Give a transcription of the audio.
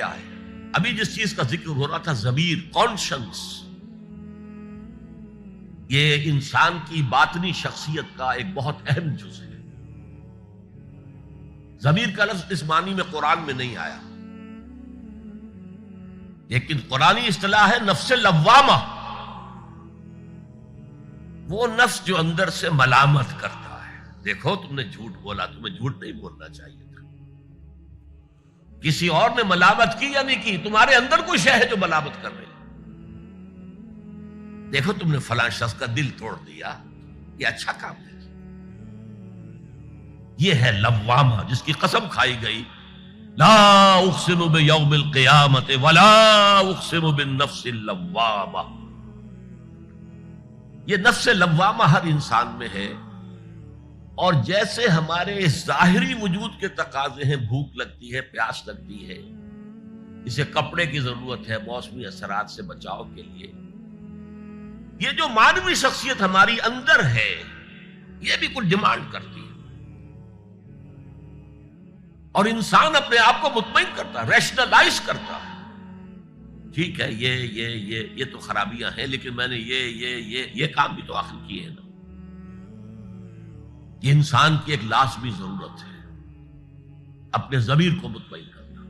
क्या है? अभी जिस चीज का जिक्र हो रहा था, ज़मीर, कॉन्शंस, ये इंसान की बातनी शख्सियत का एक बहुत अहम जुज़ है। ज़मीर का लफ्ज़ इस मानी में कुरान में नहीं आया, लेकिन कुरानी इस्तिलाह है नफ्स लव्वामा, वो नफ्स जो अंदर से मलामत करता है। देखो, तुमने झूठ बोला, तुम्हें झूठ नहीं बोलना चाहिए था। किसी और ने मलामत की या नहीं की, तुम्हारे अंदर कोई शय है जो मलामत कर रही। देखो, तुमने फलां शख्स का दिल तोड़ दिया, ये अच्छा काम है। ये है लव्वामा, जिसकी कसम खाई गई, ला उक़सिमु बियौमिल क़ियामत वला उक़सिमु बिन्नफ्सिल लव्वामा। ये नफ्स लव्वामा हर इंसान में है। और जैसे हमारे ज़ाहिरी वजूद के तकाजे हैं, भूख लगती है, प्यास लगती है, इसे कपड़े की जरूरत है मौसमी असरात से बचाव के लिए, ये जो मानवी शख्सियत हमारी अंदर है, ये भी कुछ डिमांड करती है। और इंसान अपने आप को मुतमईन करता है, रैशनलाइज करता है। ठीक है, ये तो खराबियां हैं, लेकिन मैंने ये काम भी तो आखिर किए हैं ना। ये इंसान की एक लाज़मी जरूरत है, अपने ज़मीर को मुतमईन करना।